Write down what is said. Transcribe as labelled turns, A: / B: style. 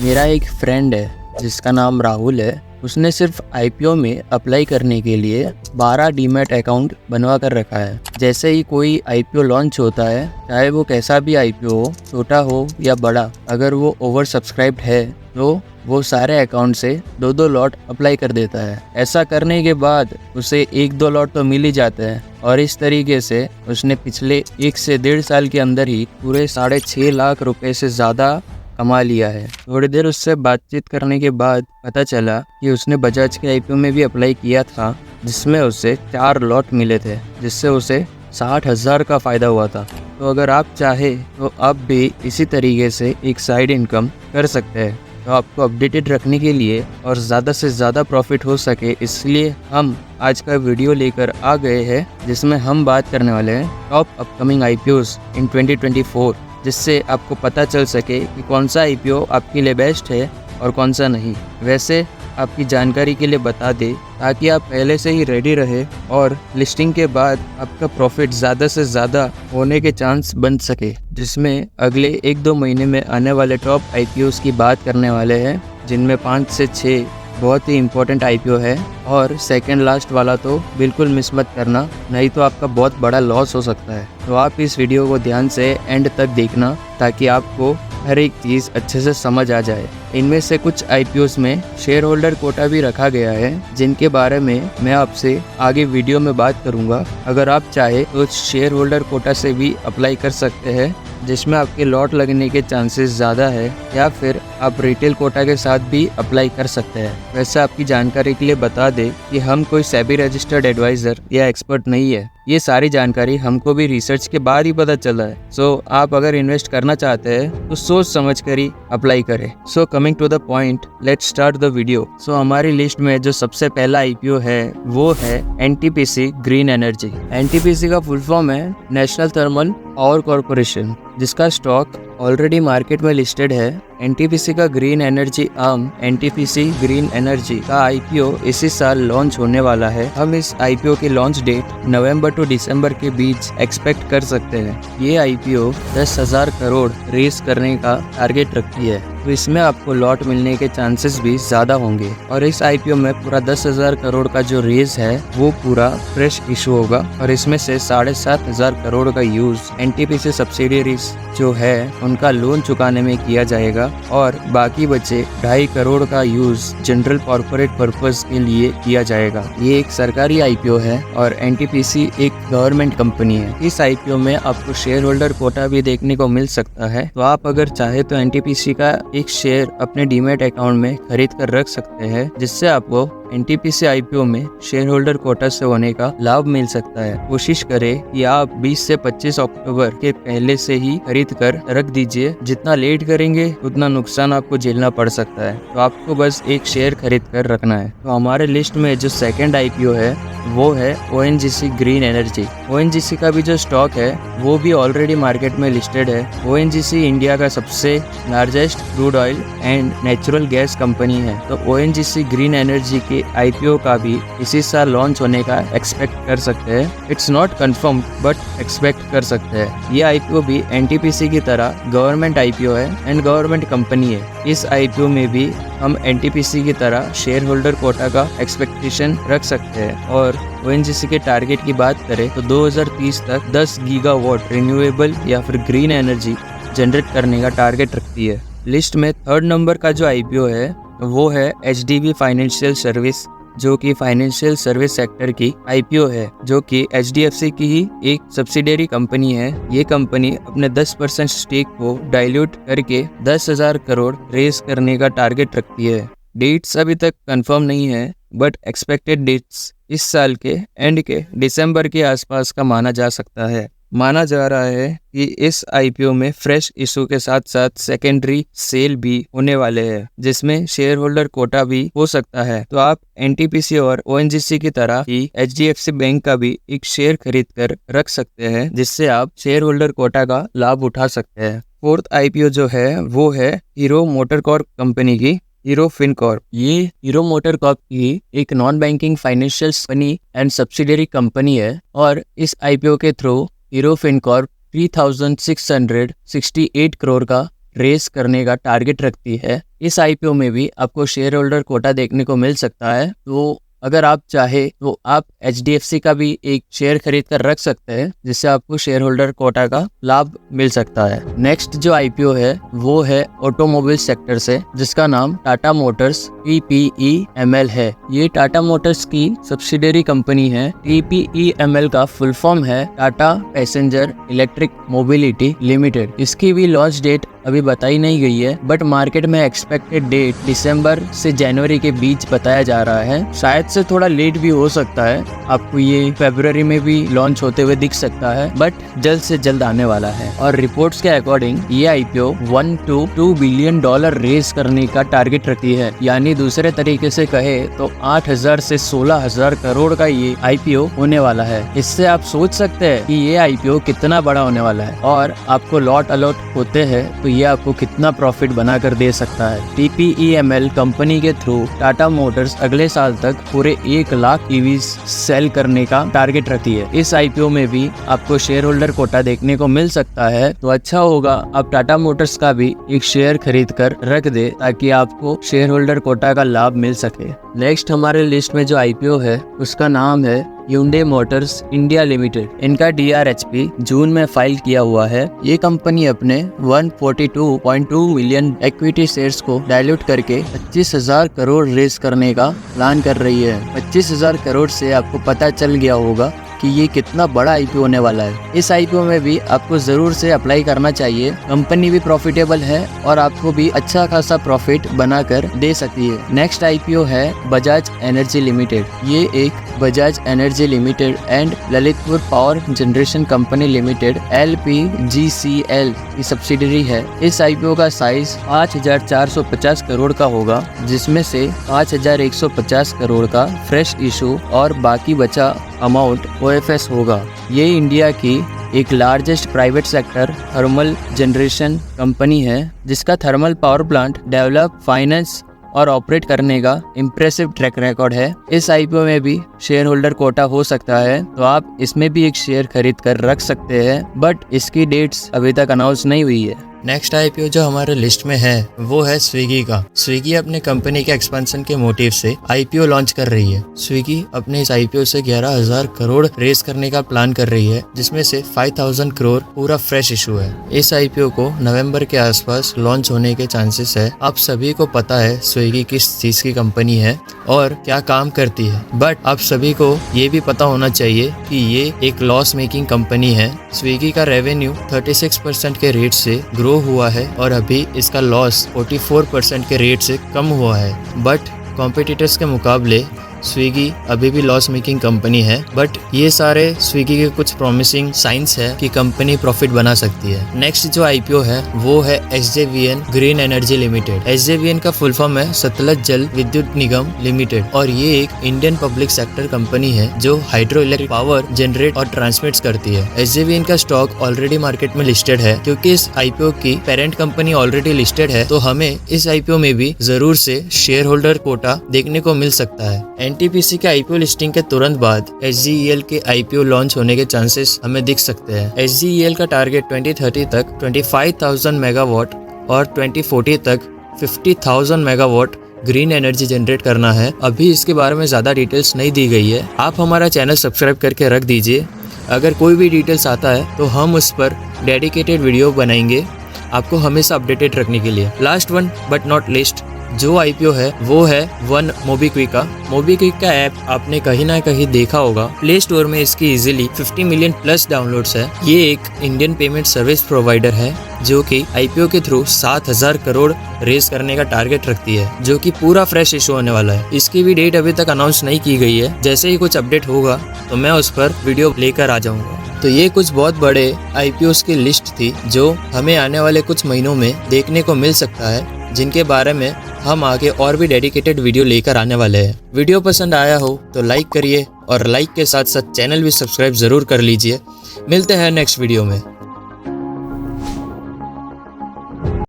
A: मेरा एक फ्रेंड है जिसका नाम राहुल है। उसने सिर्फ आईपीओ में अप्लाई करने के लिए 12 डीमैट अकाउंट बनवा कर रखा है। जैसे ही कोई आईपीओ लॉन्च होता है, चाहे वो कैसा भी आईपीओ हो, छोटा हो या बड़ा, अगर वो ओवर सब्सक्राइब्ड है तो वो सारे अकाउंट से 2-2 लॉट अप्लाई कर देता है। ऐसा करने के बाद उसे 1-2 लॉट तो मिल ही जाते हैं और इस तरीके से उसने पिछले 1 से 1.5 साल के अंदर ही पूरे 6.5 लाख रुपए से ज़्यादा कमा लिया है। थोड़ी देर उससे बातचीत करने के बाद पता चला कि उसने बजाज के आईपीओ में भी अप्लाई किया था, जिसमें उसे 4 लॉट मिले थे, जिससे उसे 60,000 का फ़ायदा हुआ था। तो अगर आप चाहे तो आप भी इसी तरीके से एक साइड इनकम कर सकते हैं। तो आपको अपडेटेड रखने के लिए और ज़्यादा से ज़्यादा प्रॉफिट हो सके, इसलिए हम आज का वीडियो लेकर आ गए हैं, जिसमें हम बात करने वाले हैं टॉप अपकमिंग आईपीओज इन 2024, जिससे आपको पता चल सके कि कौन सा आईपीओ आपके लिए बेस्ट है और कौन सा नहीं। वैसे आपकी जानकारी के लिए बता दें ताकि आप पहले से ही रेडी रहे और लिस्टिंग के बाद आपका प्रॉफिट ज़्यादा से ज़्यादा होने के चांस बन सके, जिसमें अगले 1-2 महीने में आने वाले टॉप आईपीओज़ की बात करने वाले हैं, जिनमें 5 से 6 बहुत ही इम्पोर्टेंट आईपीओ है और सेकंड लास्ट वाला तो बिल्कुल मिस मत करना, नहीं तो आपका बहुत बड़ा लॉस हो सकता है। तो आप इस वीडियो को ध्यान से एंड तक देखना ताकि आपको हर एक चीज़ अच्छे से समझ आ जाए। इनमें से कुछ आईपीओस में शेयर होल्डर कोटा भी रखा गया है, जिनके बारे में मैं आपसे आगे वीडियो में बात करूंगा। अगर आप चाहे तो शेयर होल्डर कोटा से भी अप्लाई कर सकते हैं, जिसमें आपके लॉट लगने के चांसेस ज़्यादा है, या फिर आप रिटेल कोटा के साथ भी अप्लाई कर सकते हैं। वैसे आपकी जानकारी के लिए बता दें कि हम कोई सेबी रजिस्टर्ड एडवाइज़र या एक्सपर्ट नहीं है। ये सारी जानकारी हमको भी रिसर्च के बाद ही पता चला है। सो आप अगर इन्वेस्ट करना चाहते हैं तो सोच समझ कर ही अप्लाई करें। So coming to the point, let's start the video. So हमारी लिस्ट में जो सबसे पहला आईपीओ है वो है एनटीपीसी ग्रीन एनर्जी। एनटीपीसी का फुल फॉर्म है नेशनल थर्मल पावर कॉर्पोरेशन, जिसका स्टॉक ऑलरेडी मार्केट में लिस्टेड है। एनटीपीसी का green energy arm NTPC green energy का आईपीओ इसी साल लॉन्च होने वाला है। हम इस आईपीओ की लॉन्च डेट नवंबर टू दिसंबर के बीच एक्सपेक्ट कर सकते हैं। ये आईपीओ 10,000 करोड़ रेस करने का टारगेट रखती है, तो इसमें आपको लॉट मिलने के चांसेस भी ज़्यादा होंगे। और इस आईपीओ में पूरा 10,000 करोड़ का जो रेस है वो पूरा फ्रेश इशू होगा और इसमें से 7,500 करोड़ का यूज़ एनटीपीसी सब्सिडियरीज जो है उनका लोन चुकाने में किया जाएगा और बाकी बचे 2.5 करोड़ का यूज जनरल कॉर्पोरेट पर्पस के लिए किया जाएगा। ये एक सरकारी आईपीओ है और एनटीपीसी एक गवर्नमेंट कंपनी है। इस आईपीओ में आपको शेयर होल्डर कोटा भी देखने को मिल सकता है, तो आप अगर चाहे तो एनटीपीसी का एक शेयर अपने डीमैट अकाउंट में खरीद कर रख सकते हैं, जिससे आपको एनटीपीसी आईपीओ में शेयर होल्डर कोटा से होने का लाभ मिल सकता है। कोशिश करें कि आप 20 से 25 अक्टूबर के पहले से ही खरीद कर रख दीजिए। जितना लेट करेंगे उतना नुकसान आपको झेलना पड़ सकता है, तो आपको बस एक शेयर खरीद कर रखना है। तो हमारे लिस्ट में जो सेकंड आईपीओ है वो है ओएनजीसी ग्रीन एनर्जी। ओएनजीसी का भी जो स्टॉक है वो भी ऑलरेडी मार्केट में लिस्टेड है। ओएनजीसी इंडिया का सबसे largest crude oil and natural gas company है, तो ओएनजीसी ग्रीन एनर्जी के आईपीओ का भी इसी साल लॉन्च होने का एक्सपेक्ट कर सकते हैं। It's not confirm but expect कर सकते हैं। ये आईपीओ भी एनटीपीसी की तरह गवर्नमेंट आईपीओ है एंड गवर्नमेंट कंपनी है। इस आईपीओ में भी हम एनटीपीसी की तरह शेयर होल्डर कोटा का एक्सपेक्टेशन रख सकते हैं। और ओएनजीसी के टारगेट की बात करें तो 2030 तक 10 गीगावाट रिन्यूएबल या फिर ग्रीन एनर्जी जनरेट करने का टारगेट रखती है। लिस्ट में थर्ड नंबर का जो आईपीओ है वो है एचडीबी फाइनेंशियल सर्विस, जो कि फाइनेंशियल सर्विस सेक्टर की आईपीओ है, जो कि एचडीएफसी की ही एक सब्सिडियरी कंपनी है। ये कंपनी अपने 10% स्टेक को डाइल्यूट करके 10,000 करोड़ रेस करने का टारगेट रखती है। डेट्स अभी तक कंफर्म नहीं है बट एक्सपेक्टेड डेट्स इस साल के एंड के दिसंबर के आसपास का माना जा सकता है। माना जा रहा है कि इस आईपीओ में फ्रेश इशू के साथ साथ सेकेंडरी सेल भी होने वाले हैं, जिसमें शेयर होल्डर कोटा भी हो सकता है। तो आप एनटीपीसी और ओएनजीसी की तरह ही एचडीएफसी बैंक का भी एक शेयर खरीद कर रख सकते हैं, जिससे आप शेयर होल्डर कोटा का लाभ उठा सकते हैं। फोर्थ आईपीओ जो है वो है हीरो मोटरकॉर्प कंपनी की, हीरो फिनकॉर्प। ये हीरो मोटरकॉर्प की एक non banking financial company and subsidiary company है और इस आईपीओ के थ्रू हीरो फिनकॉर्प 3,668 करोड़ का रेस करने का टारगेट रखती है। इस आईपीओ में भी आपको शेयर होल्डर कोटा देखने को मिल सकता है। तो अगर आप चाहे तो आप HDFC का भी एक शेयर खरीद कर रख सकते हैं, जिससे आपको शेयर होल्डर कोटा का लाभ मिल सकता है। नेक्स्ट जो आईपीओ है वो है ऑटोमोबाइल सेक्टर से, जिसका नाम टाटा मोटर्स TPEML है। ये टाटा मोटर्स की सब्सिडियरी कंपनी है। TPEML का फुल फॉर्म है Tata passenger electric mobility limited. इसकी भी लॉन्च डेट अभी बताई नहीं गई है, बट मार्केट में एक्सपेक्टेड डेट दिसंबर से जनवरी के बीच बताया जा रहा है। शायद से थोड़ा लेट भी हो सकता है, आपको ये फरवरी में भी लॉन्च होते हुए दिख सकता है, बट जल्द से जल्द आने वाला है। और रिपोर्ट्स के अकॉर्डिंग ये IPO 1 to 2 billion dollar raise करने का टारगेट रखती है। यानी दूसरे तरीके से कहे तो 8,000 से 16,000 करोड़ का ये आईपीओ होने वाला है। इससे आप सोच सकते हैं कि ये आईपीओ कितना बड़ा होने वाला है, और आपको लॉट अलॉट होते हैं तो ये आपको कितना प्रॉफिट बनाकर दे सकता है। TPEML कंपनी के थ्रू टाटा मोटर्स अगले साल तक पूरे 1 लाख EVs सेल करने का टारगेट रखती है। इस आईपीओ में भी आपको शेयर होल्डर कोटा देखने को मिल सकता है, तो अच्छा होगा आप टाटा मोटर्स का भी एक शेयर खरीद कर रख दे, ताकि आपको शेयर होल्डर कोटा का लाभ मिल सके। नेक्स्ट हमारे लिस्ट में जो आईपीओ है उसका नाम है Hyundai मोटर्स इंडिया लिमिटेड। इनका DRHP जून में फाइल किया हुआ है। ये कंपनी अपने 142.2 मिलियन इक्विटी शेयर्स को डाइल्यूट करके 25,000 करोड़ रेज करने का प्लान कर रही है। 25,000 करोड़ से आपको पता चल गया होगा कि ये कितना बड़ा आईपीओ होने वाला है। इस आईपीओ में भी आपको जरूर से अप्लाई करना चाहिए। कंपनी भी प्रॉफिटेबल है और आपको भी अच्छा खासा प्रॉफिट बनाकर दे सकती है। नेक्स्ट आईपीओ है बजाज एनर्जी लिमिटेड। ये एक Bajaj energy limited and Lalitpur power generation company limited LPGCL की सब्सिडियरी है। इस आईपीओ का साइज 5,450 करोड़ का होगा, जिसमें से 5,150 करोड़ का फ्रेश इशू और बाकी बचा अमाउंट OFS होगा। ये इंडिया की एक largest private sector thermal generation company है, जिसका thermal power plant develop, finance और ऑपरेट करने का इम्प्रेसिव ट्रैक रिकॉर्ड है। इस आईपीओ में भी शेयर होल्डर कोटा हो सकता है, तो आप इसमें भी एक शेयर खरीद कर रख सकते हैं, बट इसकी डेट्स अभी तक अनाउंस नहीं हुई है। नेक्स्ट आईपीओ जो हमारे लिस्ट में है वो है स्विगी का। स्विगी अपने कंपनी के एक्सपेंशन के मोटिव से आईपीओ लॉन्च कर रही है। स्विगी अपने इस आईपीओ से 11,000 करोड़ रेज करने का प्लान कर रही है, जिसमें से 5,000 करोड़ पूरा फ्रेश इशू है। इस आईपीओ को नवंबर के आसपास लॉन्च होने के चांसेस है। आप सभी को पता है स्विगी किस चीज की कंपनी है और क्या काम करती है, बट आप सभी को ये भी पता होना चाहिए कि ये एक लॉस मेकिंग कंपनी है। स्विगी का रेवेन्यू 36% के रेट से ग्रो हुआ है और अभी इसका लॉस 44% के रेट से कम हुआ है। बट कॉम्पिटिटर्स के मुकाबले स्विगी अभी भी लॉस मेकिंग कंपनी है, बट ये सारे स्विगी के कुछ प्रॉमिसिंग साइंस है कि कंपनी प्रॉफिट बना सकती है। नेक्स्ट जो आईपीओ है वो है SJVN green energy limited. SJVN का फुल फॉर्म है सतलज जल विद्युत निगम लिमिटेड, और ये एक इंडियन पब्लिक सेक्टर कंपनी है जो हाइड्रो इलेक्ट्रिक पावर जनरेट और ट्रांसमिट करती है। SJVN का स्टॉक ऑलरेडी मार्केट में लिस्टेड है। क्योंकि इस आईपीओ की पेरेंट कंपनी ऑलरेडी लिस्टेड है, तो हमें इस आईपीओ में भी जरूर से शेयर होल्डर कोटा देखने को मिल सकता है। NTPC के आईपीओ लिस्टिंग के तुरंत बाद SGEL के आईपीओ लॉन्च होने के चांसेस हमें दिख सकते हैं। SGEL का टारगेट 2030 तक 25,000 मेगावाट और 2040 तक 50,000 मेगावाट ग्रीन एनर्जी जनरेट करना है। अभी इसके बारे में ज़्यादा डिटेल्स नहीं दी गई है। आप हमारा चैनल सब्सक्राइब करके रख दीजिए। अगर कोई भी डिटेल्स आता है तो हम उस पर डेडिकेटेड वीडियो बनाएंगे आपको हमेशा अपडेटेड रखने के लिए। Last one but not least जो आईपीओ है वो है वन मोबीक्विक का। मोबीक्विक का ऐप आपने कहीं ना कहीं देखा होगा। प्ले स्टोर में इसकी इजीली 50 मिलियन प्लस डाउनलोड्स है। ये एक इंडियन पेमेंट सर्विस प्रोवाइडर है जो कि आईपीओ के थ्रू 7,000 करोड़ रेज करने का टारगेट रखती है, जो कि पूरा फ्रेश इशू होने वाला है। इसकी भी डेट अभी तक अनाउंस नहीं की गई है। जैसे ही कुछ अपडेट होगा तो मैं उस पर वीडियो लेकर आ जाऊंगा। तो ये कुछ बहुत बड़े आईपीओस की लिस्ट थी जो हमें आने वाले कुछ महीनों में देखने को मिल सकता है, जिनके बारे में हम आगे और भी डेडिकेटेड वीडियो लेकर आने वाले हैं। वीडियो पसंद आया हो तो लाइक करिए और लाइक के साथ साथ चैनल भी सब्सक्राइब जरूर कर लीजिए। मिलते हैं नेक्स्ट वीडियो में।